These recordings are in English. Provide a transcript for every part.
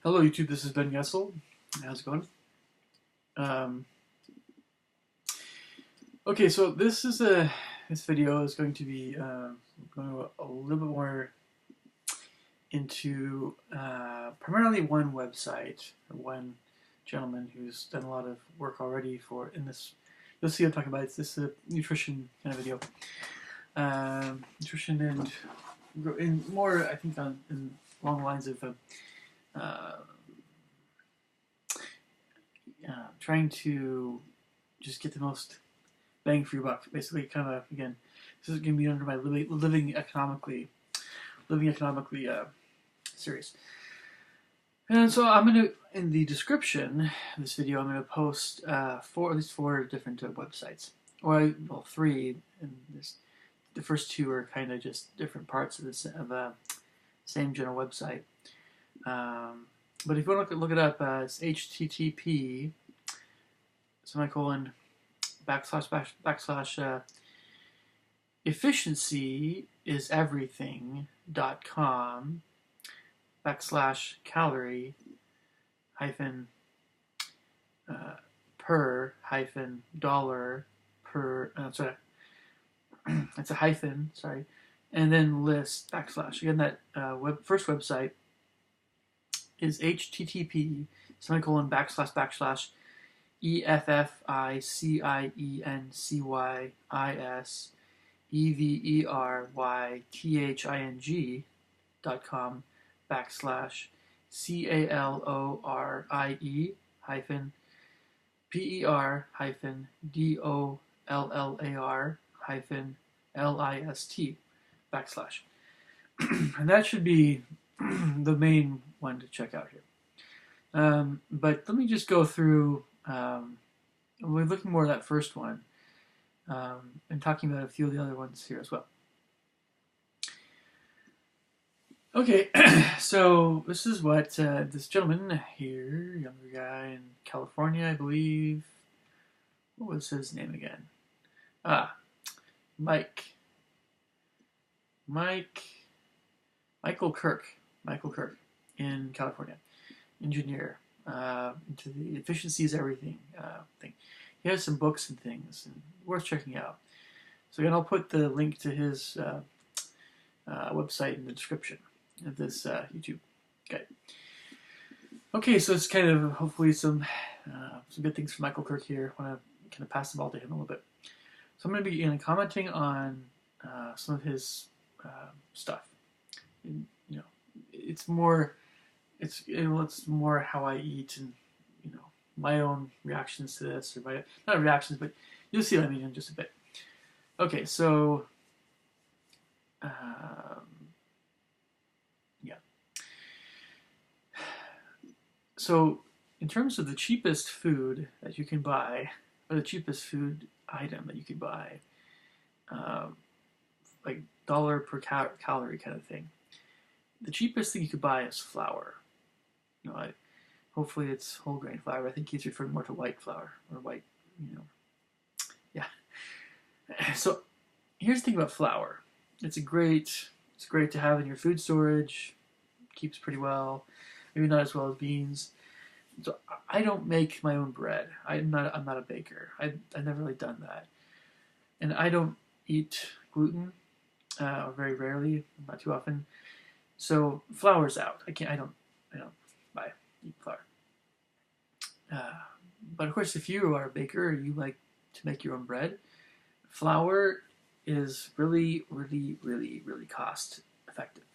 Hello YouTube, this is Ben Gessel. How's it going? Um, okay, so this video is going to be going a little bit more into primarily one website or one gentleman who's done a lot of work already for in this. You'll see what I'm talking about. It's this nutrition kind of video, nutrition and more I think along the lines of uh, trying to just get the most bang for your buck. Basically, kind of again, this is going to be under my living economically series. And so I'm going to, in the description of this video, I'm going to post at least four different websites, or well, three. And the first two are kind of just different parts of the same general website. But if you want to look it up, it's http semicolon backslash efficiency is everything.com backslash calorie hyphen per hyphen dollar per sorry it's a hyphen, sorry, and then list backslash. Again, that first website is http semicolon backslash EFFICIENCYISEVERYTHING.com backslash CALORIE hyphen PER hyphen DOLLAR hyphen LIST backslash. And that should be the main one to check out here. But let me just go through. We're looking more at that first one and talking about a few of the other ones here as well. Okay, so this is what this gentleman here, younger guy in California, I believe. What was his name again? Michael Kirk in California, engineer, into the efficiency is everything thing. He has some books and things and worth checking out. So again, I'll put the link to his website in the description of this YouTube guide. Okay, so it's kind of hopefully some good things from Michael Kirk here. I want to kind of pass the ball to him a little bit. So I'm going to be commenting on some of his stuff. And, it's more how I eat and my own reactions to this, or not reactions, but you'll see what I mean in just a bit. Okay, so yeah. So in terms of the cheapest food that you can buy, or the cheapest food item that you could buy, like dollar per calorie kind of thing, the cheapest thing you could buy is flour. Hopefully it's whole grain flour. I think he's referring more to white flour or white, yeah. So here's the thing about flour. It's great to have in your food storage. Keeps pretty well. Maybe not as well as beans. So I don't make my own bread. I'm not a baker. I've never really done that, and I don't eat gluten, or very rarely, not too often. So flour's out. I don't eat flour. But of course, if you are a baker or you like to make your own bread, flour is really, really, really, really cost effective.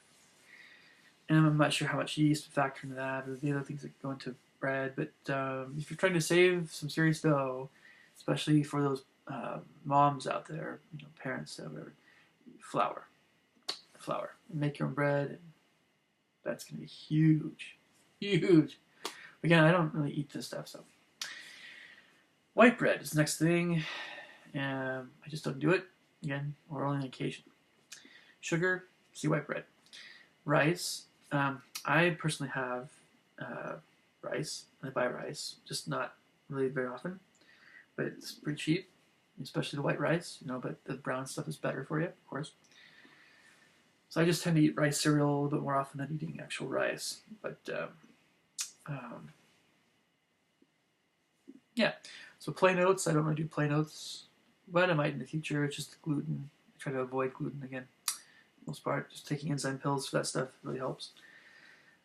And I'm not sure how much yeast would factor into that, or the other things that go into bread. But if you're trying to save some serious dough, especially for those moms out there, parents, whatever, flour. Make your own bread, and that's going to be huge. Again, I don't really eat this stuff, so. White bread is the next thing. I just don't do it, again, or only on occasion. Sugar, see white bread. Rice, I personally have rice. I buy rice, just not really very often, but it's pretty cheap, especially the white rice, but the brown stuff is better for you, of course. So I just tend to eat rice cereal a little bit more often than eating actual rice. But Um, yeah, so plain oats, I don't really do plain oats, but I might in the future. It's just gluten. I try to avoid gluten again. Most part, just taking enzyme pills for that stuff really helps.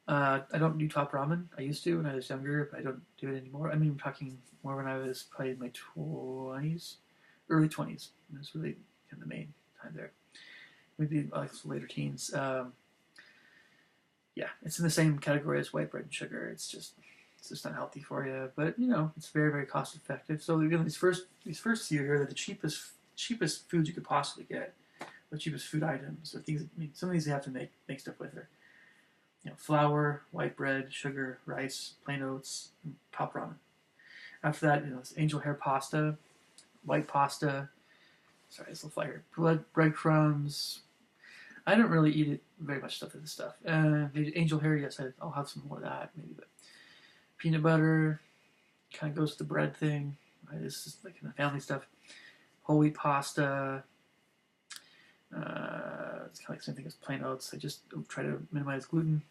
I don't do top ramen. I used to when I was younger, but I don't do it anymore. I mean, I'm talking more when I was probably in my 20s, early 20s. It was really kind of the main time there. Maybe like later teens. Yeah, it's in the same category as white bread and sugar. It's just not healthy for you, but you know it's very very cost effective. So again, these first few here are the cheapest foods you could possibly get, the cheapest food items, the things. I mean, some of these you have to make stuff with, or flour, white bread, sugar, rice, plain oats, and top ramen. After that, it's angel hair pasta, white pasta. Sorry, it's a little fire. Breadcrumbs. I don't really eat it very much stuff with this stuff. Angel hair, yes, I'll have some more of that maybe. But peanut butter kind of goes with the bread thing. Right? This is like in the family stuff. Whole wheat pasta. It's kind of like the same thing as plain oats. I just try to minimize gluten.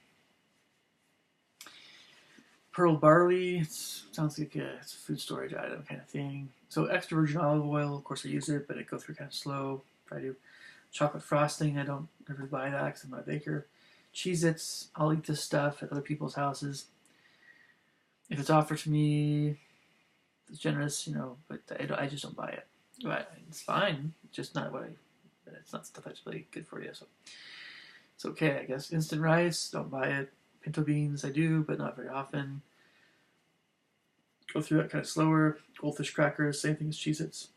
Pearl barley, sounds like it's a food storage item kind of thing. So extra virgin olive oil, of course I use it, but it goes through kind of slow. Try to chocolate frosting, I don't ever buy that because I'm not a baker. Cheez-Its, I'll eat this stuff at other people's houses. If it's offered to me, it's generous, but I just don't buy it. But it's fine, it's just not it's not stuff that's really good for you, so it's okay, I guess. Instant rice, don't buy it. Pinto beans, I do, but not very often. Go through that kind of slower. Goldfish crackers, same thing as Cheez-Its.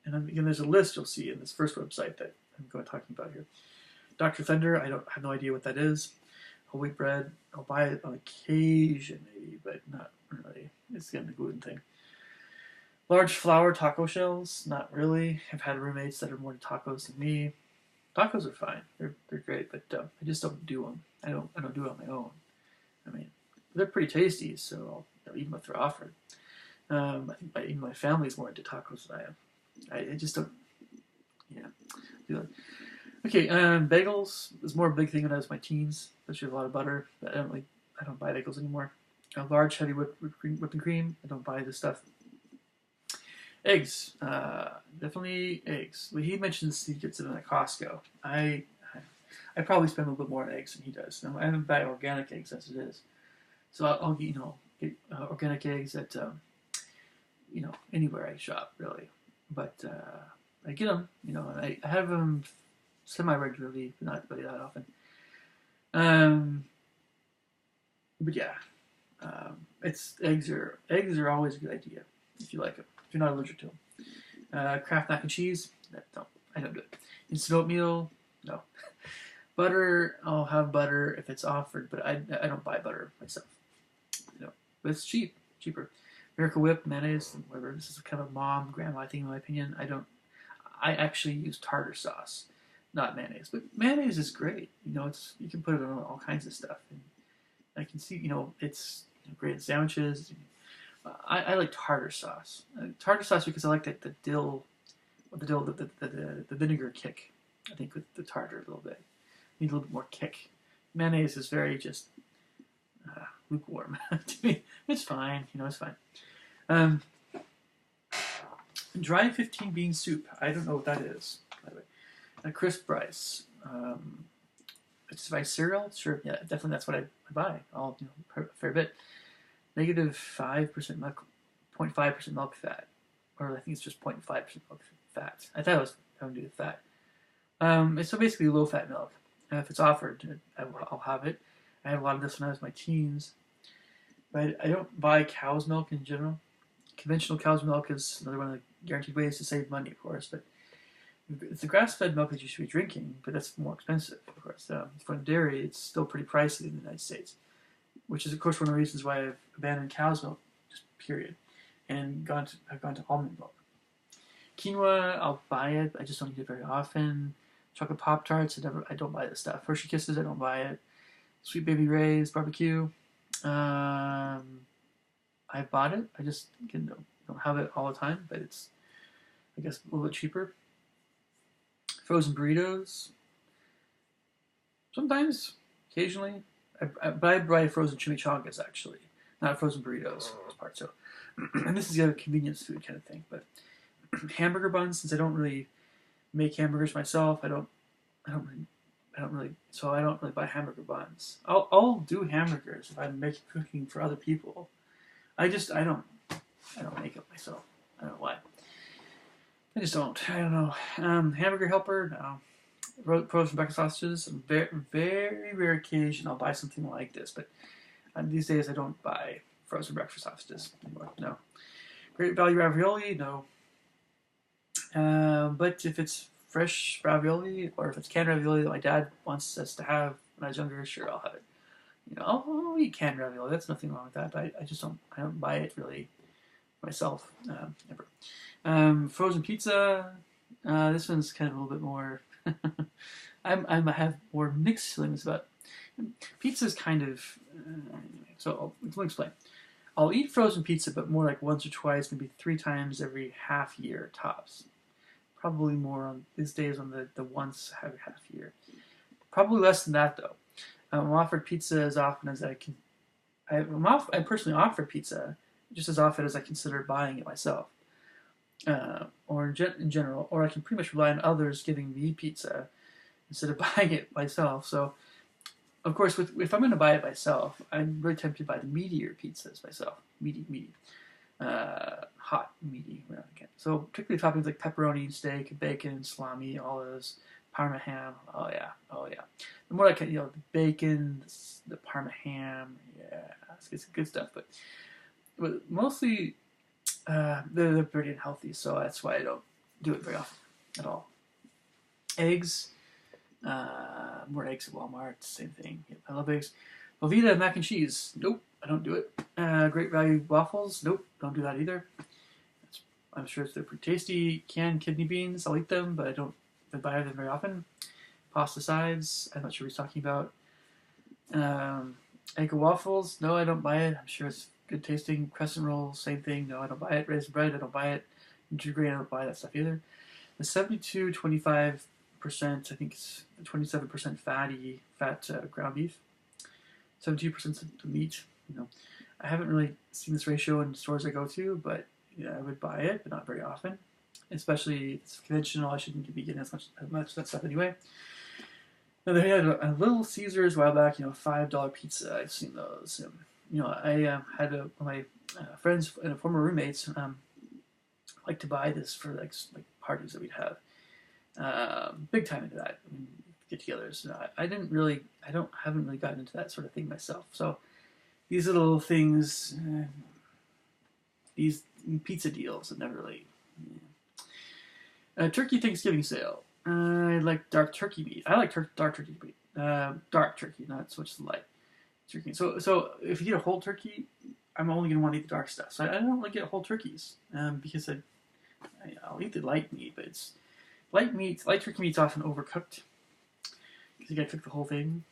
And then again, there's a list you'll see in this first website that I'm going talking about here. Dr. Thunder, I have no idea what that is. Whole wheat bread, I'll buy it on occasion maybe, but not really. It's again the gluten thing. Large flour taco shells, not really. I've had roommates that are more into tacos than me. Tacos are fine; they're great, but I just don't do them. I don't do it on my own. I mean, they're pretty tasty, so I'll eat them if they're offered. I think even my family's more into tacos than I am. I just don't, do it. Okay, bagels is more a big thing when I was in my teens, especially with a lot of butter. But I don't buy bagels anymore. A large, heavy whipping cream. I don't buy this stuff. Eggs, definitely eggs. Well, he mentions he gets them at Costco. I probably spend a little bit more on eggs than he does. I don't buy organic eggs as it is, so I'll get organic eggs at anywhere I shop really. But I get them, and I have them semi regularly, but not really that often. But yeah, it's eggs are always a good idea if you like them. If you're not allergic to them. Kraft mac and cheese, no, I don't do it. Instant oatmeal, no. Butter, I'll have butter if it's offered, but I don't buy butter myself. But it's cheaper. Miracle Whip, mayonnaise, whatever. This is kind of a mom, grandma thing in my opinion. I actually use tartar sauce, not mayonnaise. But mayonnaise is great. You can put it on all kinds of stuff. And I can see, it's great in sandwiches. I like tartar sauce. Tartar sauce because I like the dill, the vinegar kick. I think with the tartar a little bit. Need a little bit more kick. Mayonnaise is very just lukewarm to me. It's fine, it's fine. Dry 15 bean soup. I don't know what that is, by the way. A crisp rice. It's rice cereal. Sure, yeah, definitely that's what I buy. All a fair bit. Negative 5% milk, 0.5% milk fat, or I think it's just 0.5% milk fat. I thought it was having to do with fat. It's so basically low fat milk. If it's offered, I'll have it. I had a lot of this when I was in my teens. But I don't buy cow's milk in general. Conventional cow's milk is another one of the guaranteed ways to save money, of course. But it's the grass-fed milk that you should be drinking, but that's more expensive, of course. For dairy, it's still pretty pricey in the United States, which is, of course, one of the reasons why I've abandoned cow's milk, just period, and I've gone to almond milk. Quinoa, I'll buy it, but I just don't eat it very often. Chocolate Pop-Tarts, I don't buy this stuff. Hershey Kisses, I don't buy it. Sweet Baby Ray's barbecue. I bought it. I just don't have it all the time, but it's, I guess, a little bit cheaper. Frozen burritos. Sometimes, occasionally. But I buy frozen chimichangas, actually. not frozen burritos for the most part. So, and this is a convenience food kind of thing. But hamburger buns, since I don't really make hamburgers myself, I don't really, so I don't really buy hamburger buns. I'll do hamburgers if I'm cooking for other people. I don't make it myself. I don't know why. I just don't. I don't know. Hamburger helper, no. Frozen breakfast sausages, very, very rare occasion I'll buy something like this, but these days I don't buy frozen breakfast sausages anymore. No. Great value ravioli, no. But if it's fresh ravioli or if it's canned ravioli that my dad wants us to have when I was younger, sure, I'll have it. You know, I'll eat canned ravioli. That's nothing wrong with that. But I just don't. I don't buy it really myself ever. Frozen pizza. This one's kind of a little bit more. I have more mixed feelings about pizza. Is kind of so. Let me explain. I'll eat frozen pizza, but more like once or twice, maybe 3 times every half year tops. Probably more on these days on the once every half year. Probably less than that though. I'm offered pizza as often as I can. I personally offer pizza just as often as I consider buying it myself, or in general, or I can pretty much rely on others giving me pizza instead of buying it myself. So, of course, if I'm going to buy it myself, I'm really tempted by the meatier pizzas myself, meaty, hot, meaty. So, particularly toppings like pepperoni, steak, bacon, salami, olives, Parma ham. Oh yeah. The more like the bacon, the Parma ham. Yeah, it's good stuff. But mostly they're pretty unhealthy, so that's why I don't do it very often at all. Eggs, more eggs at Walmart. Same thing. Yep, I love eggs. Velveeta mac and cheese. Nope, I don't do it. Great Value waffles. Nope, don't do that either. I'm sure they're pretty tasty. Canned kidney beans. I'll eat them, but I don't buy them very often. Pasta sides. I'm not sure what he's talking about. Egg waffles. No, I don't buy it. I'm sure it's good tasting. Crescent rolls. Same thing. No, I don't buy it. Raisin bread. I don't buy it. Nutri-Grain. I don't buy that stuff either. The 72-25%. I think it's 27% fat ground beef. 72% meat. You know, I haven't really seen this ratio in stores I go to, but I would buy it, but not very often. Especially if it's conventional, I shouldn't be getting as much of that stuff anyway. Now they had a Little Caesars a while back, $5 pizza. I've seen those. I had one of my friends and former roommates like to buy this for like parties that we'd have. Big time into that. Get-togethers. I haven't really gotten into that sort of thing myself. So these little things, these pizza deals have never really. Turkey Thanksgiving sale. I like dark turkey meat. I like dark turkey meat. Dark turkey, not so much the light turkey. So if you get a whole turkey, I'm only going to want to eat the dark stuff. So I don't like get whole turkeys because I'll eat the light meat, but it's light turkey meat's often overcooked because you got to cook the whole thing.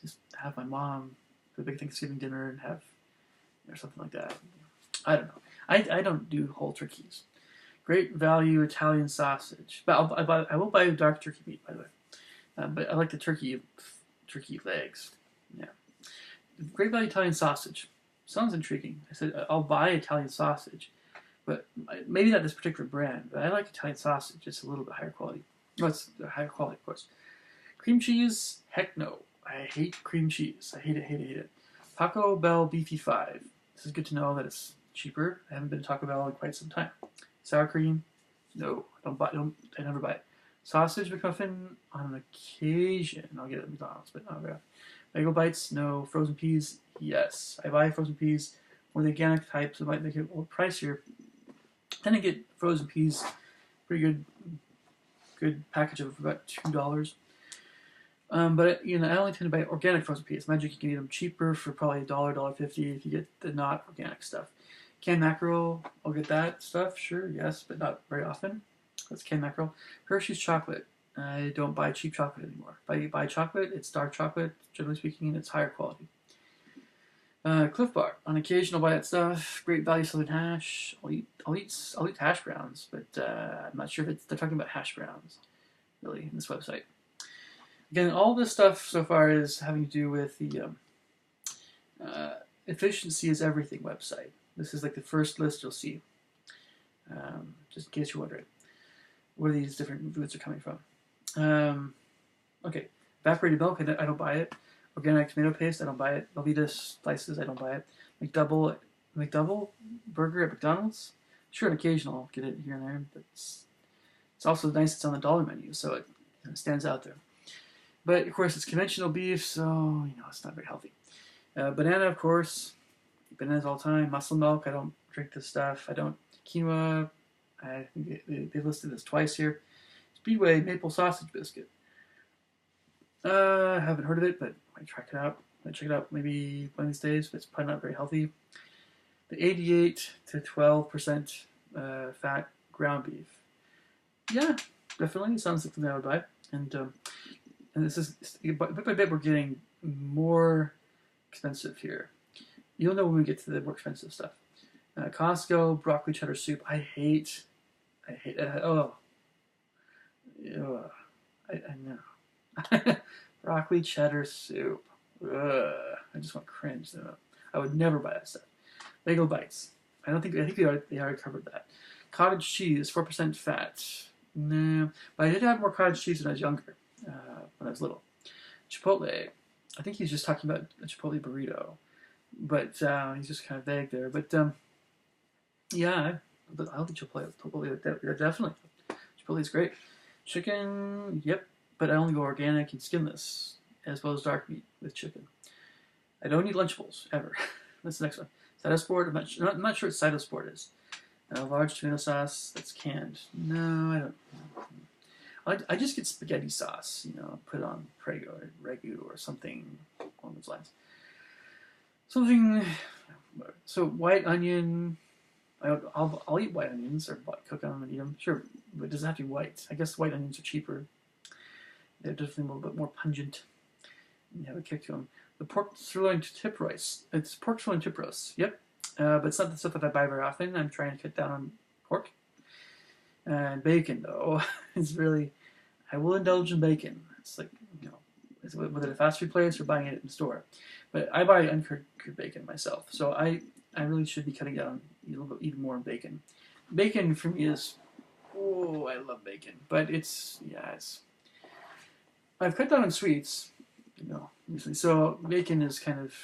Just have my mom do a big Thanksgiving dinner and have or something like that. I don't know. I don't do whole turkeys. Great Value Italian sausage, but I will buy dark turkey meat, by the way. But I like the turkey legs. Yeah. Great Value Italian sausage sounds intriguing. I said I'll buy Italian sausage, but maybe not this particular brand. But I like Italian sausage. It's a little bit higher quality. No, it's higher quality, of course. Cream cheese? Heck no. I hate cream cheese. I hate it. Taco Bell Beefy 5. This is good to know that it's cheaper. I haven't been to Taco Bell in quite some time. Sour cream? No. I never buy it. Sausage McMuffin? On an occasion. I'll get it at McDonald's, but not very often. Bagel bites? No. Frozen peas? Yes. I buy frozen peas. More the organic type, so it might make it a little pricier. Then I get frozen peas. Pretty good package of about $2. But I only tend to buy organic frozen peas. Imagine you can get them cheaper for probably $1.50 if you get the not organic stuff. Canned mackerel, I'll get that stuff, sure, yes, but not very often. That's canned mackerel. Hershey's chocolate. I don't buy cheap chocolate anymore. If I buy chocolate, it's dark chocolate, generally speaking, and it's higher quality. Cliff Bar. On occasion, I'll buy that stuff. Great Value Southern Hash. I'll eat hash browns, but I'm not sure if they're talking about hash browns, really, in this website. Again, all this stuff so far is having to do with the Efficiency is everything website. This is like the first list you'll see. Just in case you're wondering where these different foods are coming from. Okay, evaporated milk, I don't buy it. Organic tomato paste, I don't buy it. Velveeta slices, I don't buy it. McDouble burger at McDonald's. Sure, an occasional I'll get it here and there, but it's also nice it's on the dollar menu, so it stands out there. But of course, it's conventional beef, so it's not very healthy. Banana, of course, bananas all the time. Muscle milk, I don't drink this stuff. I don't. Quinoa, I think they listed this twice here. Speedway maple sausage biscuit. I haven't heard of it, but I might check it out. Maybe one of these days, but it's probably not very healthy. The 88 to 12% fat ground beef. Yeah, definitely. Sounds like something I would buy. And this is, bit by bit, we're getting more expensive here. You'll know when we get to the more expensive stuff. Costco broccoli cheddar soup. I hate oh, I know. Broccoli cheddar soup. Ugh, I just want to cringe. I would never buy that stuff. Bagel bites. I think they already covered that. Cottage cheese, 4% fat. Nah, but I did have more cottage cheese when I was younger, when I was little. Chipotle. I think he's just talking about a Chipotle burrito, but he's just kind of vague there. But yeah, I'll do Chipotle. Definitely. Chipotle is great. Chicken, yep, but I only go organic and skinless, as well as dark meat with chicken. I don't eat Lunchables, ever. That's the next one. Cytosport, I'm not sure what Cytosport is. Large tomato sauce that's canned. No, I don't. I just get spaghetti sauce, put it on Prego or Regu or something along those lines. So white onion, I'll eat white onions or cook them and eat them. Sure, but it doesn't have to be white. I guess white onions are cheaper. They're definitely a little bit more pungent. You have a kick to them. The pork sirloin tip roast. It's pork sirloin tip roast. Yep. But it's not the stuff that I buy very often. I'm trying to cut down on pork. And bacon, though, is really, I will indulge in bacon. It's like, whether at a fast food place or buying it in the store. But I buy uncured bacon myself. So I really should be cutting down even more on bacon. Bacon for me is, I love bacon. But I've cut down on sweets, recently. So bacon is kind of,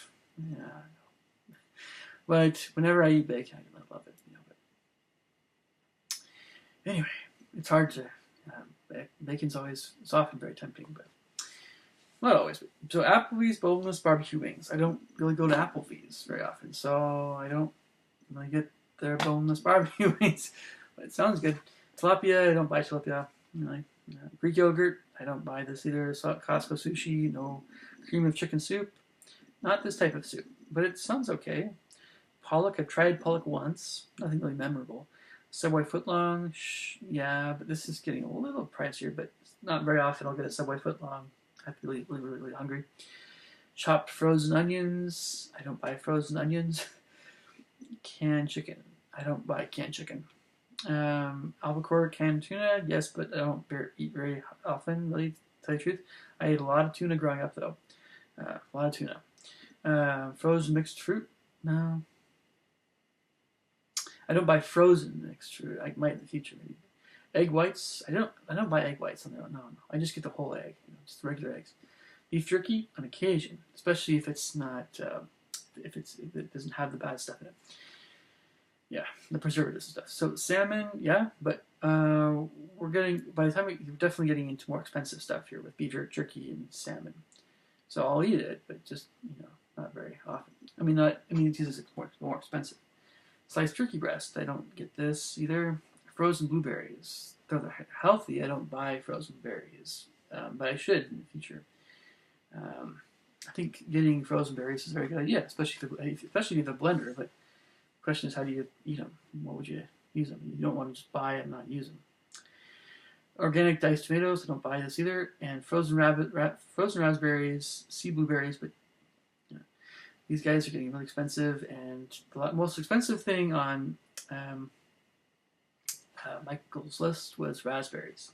But whenever I eat bacon, I love it. But anyway, it's hard to. Bacon's often very tempting, but not always. So Applebee's boneless barbecue wings. I don't really go to Applebee's very often, so I don't really get their boneless barbecue wings. But it sounds good. Tilapia, I don't buy tilapia. Really. Greek yogurt, I don't buy this either. Costco sushi, no. Cream of chicken soup, not this type of soup, but it sounds okay. Pollock, I've tried pollock once. Nothing really memorable. Subway footlong, yeah, but this is getting a little pricier, but not very often I'll get a Subway footlong. I have to be really, really, really hungry. Chopped frozen onions. I don't buy frozen onions. Canned chicken. I don't buy canned chicken. Albacore canned tuna, yes, but I don't eat very often, really, to tell you the truth. I ate a lot of tuna growing up, though. A lot of tuna. Frozen mixed fruit, no. I don't buy frozen mixed fruit. I might in the future, maybe. Egg whites, I don't buy egg whites on their own. No. I just get the whole egg, just regular eggs. Beef jerky, on occasion, especially if it's not, if it doesn't have the bad stuff in it. Yeah, the preservatives and stuff. So salmon, yeah, but we're definitely getting into more expensive stuff here with beef jerky and salmon. So I'll eat it, but just not very often. It's just more expensive. Sliced turkey breast, I don't get this either. Frozen blueberries, though they're healthy, I don't buy frozen berries, but I should in the future. I think getting frozen berries is a very good idea, especially if you have a blender. But the question is, how do you eat them? What would you use them? You don't want to just buy and not use them. Organic diced tomatoes, I don't buy this either. And frozen raspberries, sea blueberries, but these guys are getting really expensive. And the most expensive thing on Michael's list was raspberries.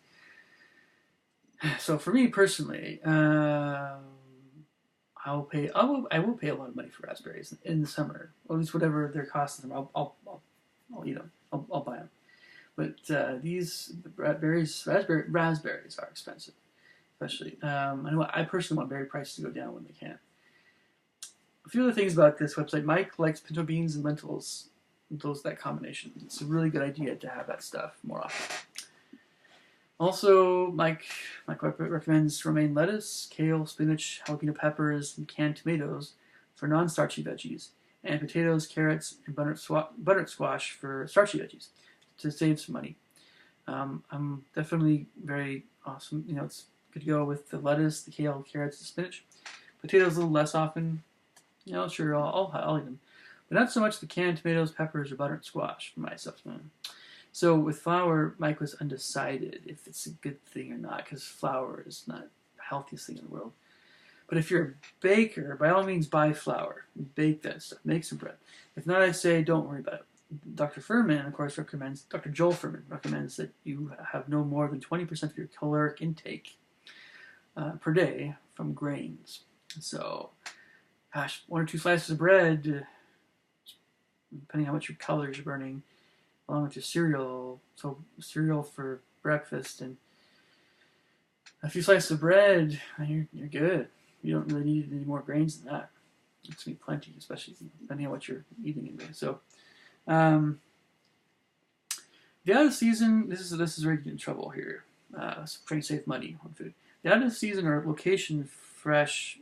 So for me personally, I I will pay a lot of money for raspberries in the summer, or at least whatever their cost in the summer. I'll eat them. I'll buy them. But these raspberries are expensive, especially. I know I personally want berry prices to go down when they can. A few other things about this website. Mike likes pinto beans and lentils. That combination. It's a really good idea to have that stuff more often. Also, Mike recommends romaine lettuce, kale, spinach, jalapeno peppers, and canned tomatoes for non-starchy veggies, and potatoes, carrots, and butternut squash for starchy veggies to save some money. I'm definitely very awesome. It's good to go with the lettuce, the kale, carrots, the spinach. Potatoes a little less often. Sure, I'll eat them. But not so much the canned tomatoes, peppers, or butternut squash for myself. So with flour, Mike was undecided if it's a good thing or not, because flour is not the healthiest thing in the world. But if you're a baker, by all means buy flour. Bake that stuff. Make some bread. If not, I say don't worry about it. Dr. Joel Furman recommends that you have no more than 20% of your caloric intake per day from grains. So, gosh, 1 or 2 slices of bread, depending on how much your calories you're burning, along with your cereal. So cereal for breakfast and a few slices of bread, and you're good. You don't really need any more grains than that. It's gonna be plenty, especially depending on what you're eating in there. So, the out of season. This is where you get in trouble here. Trying to save money on food. The out of season or location fresh.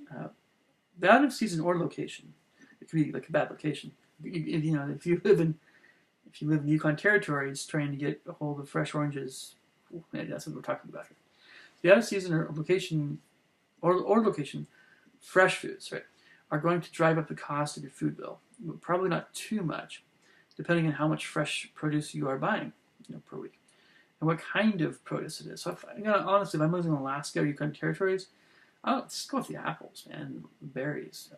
The out of season or location. It could be like a bad location. If you live in the Yukon Territories, trying to get a hold of fresh oranges, that's what we're talking about here. The out of season or location, fresh foods, right, are going to drive up the cost of your food bill. Probably not too much, depending on how much fresh produce you are buying, per week, and what kind of produce it is. So, honestly, if I'm living in Alaska or Yukon Territories, I'll just go with the apples, man, berries,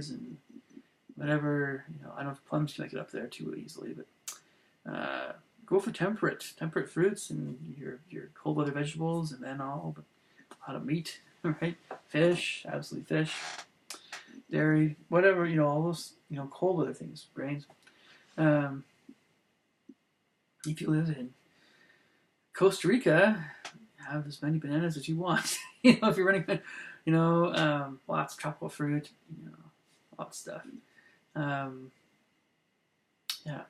and whatever. I don't know if plums can make it up there too easily, but go for temperate fruits and your cold weather vegetables, and then a lot of meat, right? Fish, absolutely fish, dairy, whatever, all those, cold weather things, grains. If you live in Costa Rica, have as many bananas as you want. If you're running, lots of tropical fruit, lots of stuff. Yeah.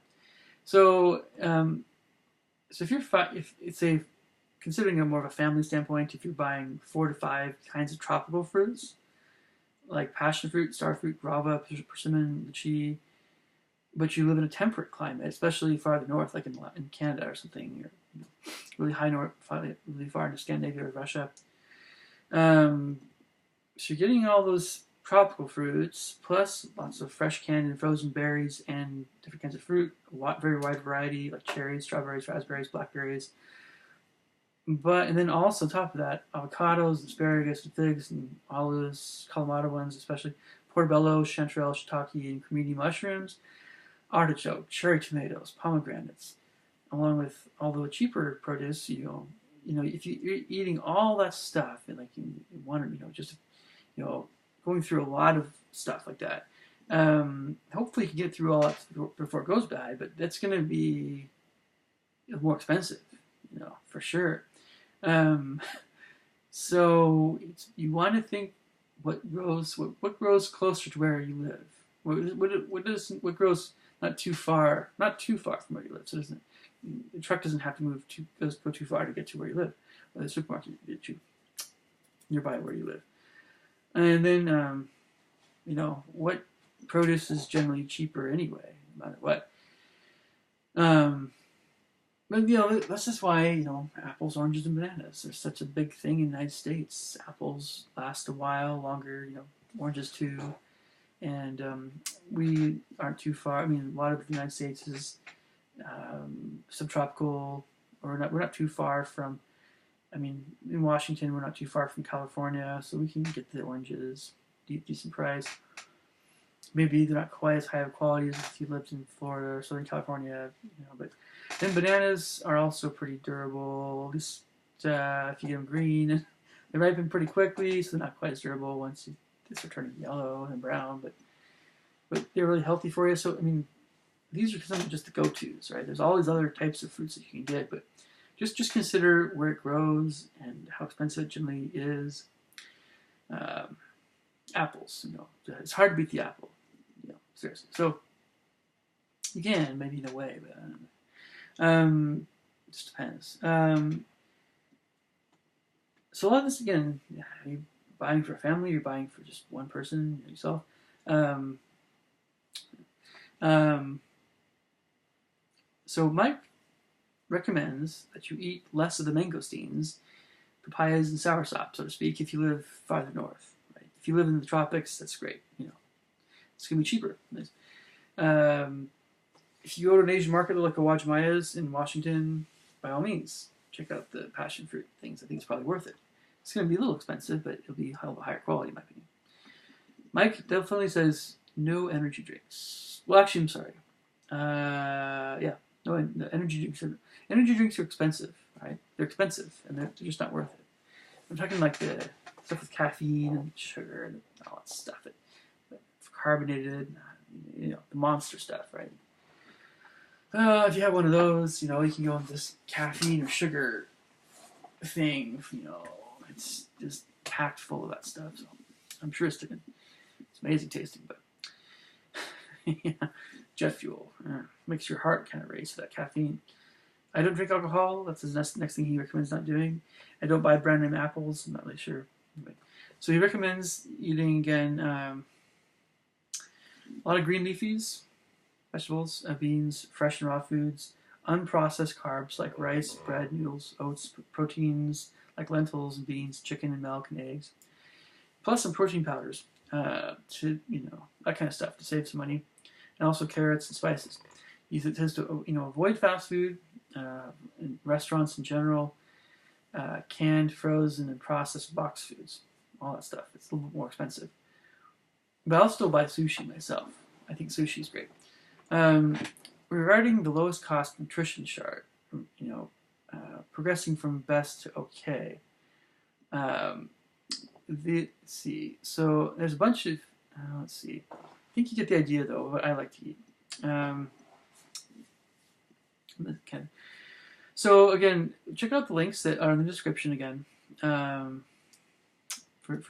So, if it's considering a more of a family standpoint, if you're buying 4 to 5 kinds of tropical fruits, like passion fruit, starfruit, guava, persimmon, lychee, but you live in a temperate climate, especially farther north, like in Canada or something, or really high north, really far into Scandinavia or Russia. So you're getting all those tropical fruits, plus lots of fresh canned and frozen berries and different kinds of fruit, very wide variety, like cherries, strawberries, raspberries, blackberries. And then also on top of that, avocados, asparagus, and figs, and olives, Kalamata ones especially, portobello, chanterelle, shiitake, and cremini mushrooms, artichoke, cherry tomatoes, pomegranates, along with all the cheaper produce. If you're eating all that stuff and going through a lot of stuff like that, hopefully you can get through all that before it goes bad. But that's going to be more expensive, for sure. So you want to think what grows closer to where you live. What grows not too far from where you live. So the truck doesn't have to go too far to get to where you live, or the supermarket get you nearby where you live. And then what produce is generally cheaper anyway, no matter what. But that's just why apples, oranges, and bananas are such a big thing in the United States. Apples last a while longer, oranges too, and we aren't too far. I mean, a lot of the United States is subtropical, or we're not too far from. I mean, in Washington, we're not too far from California, so we can get the oranges decent price. Maybe they're not quite as high of quality as if you lived in Florida or Southern California, but then bananas are also pretty durable, at least if you get them green. They ripen pretty quickly, so they're not quite as durable once they start turning yellow and brown, but they're really healthy for you. So I mean, these are some of just the go-tos, right? There's all these other types of fruits that you can get, but just consider where it grows and how expensive it generally is. Apples, it's hard to beat the apple, seriously. So you can maybe in a way, but it just depends. So a lot of this again, are you buying for a family? You're buying for just one person, yourself. So Mike recommends that you eat less of the mangosteens, papayas, and soursop, so to speak, if you live farther north. Right? If you live in the tropics, that's great. It's gonna be cheaper. If you go to an Asian market like a Wajmaya's in Washington, by all means, check out the passion fruit things. I think it's probably worth it. It's going to be a little expensive, but it'll be a little higher quality, in my opinion. Mike definitely says no energy drinks. Well, actually, I'm sorry. No energy drinks are expensive, right? They're expensive, and they're just not worth it. I'm talking like the stuff with caffeine and sugar and all that stuff. Carbonated, the monster stuff, right? If you have one of those, you can go on this caffeine or sugar thing. It's just packed full of that stuff. So I'm sure it's amazing tasting, but yeah, jet fuel makes your heart kind of race with that caffeine. I don't drink alcohol. That's the next thing he recommends not doing. I don't buy brand name apples. I'm not really sure. Anyway. So he recommends eating again a lot of green leafies, vegetables, beans, fresh and raw foods, unprocessed carbs like rice, bread, noodles, oats, proteins like lentils and beans, chicken and milk and eggs, plus some protein powders to that kind of stuff to save some money, and also carrots and spices. He says to avoid fast food, in restaurants in general, canned, frozen, and processed box foods, all that stuff. It's a little bit more expensive, but I'll still buy sushi myself. I think sushi is great. Regarding the lowest cost nutrition chart, progressing from best to okay. Let's see. So there's a bunch of. Let's see. I think you get the idea though. What I like to eat. Okay. So again, check out the links that are in the description again, for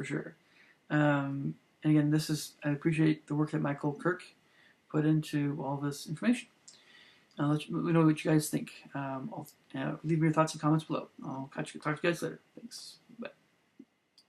sure. And again, I appreciate the work that Michael Kirk put into all this information. Let me know what you guys think. Leave me your thoughts and comments below. I'll talk to you guys later. Thanks.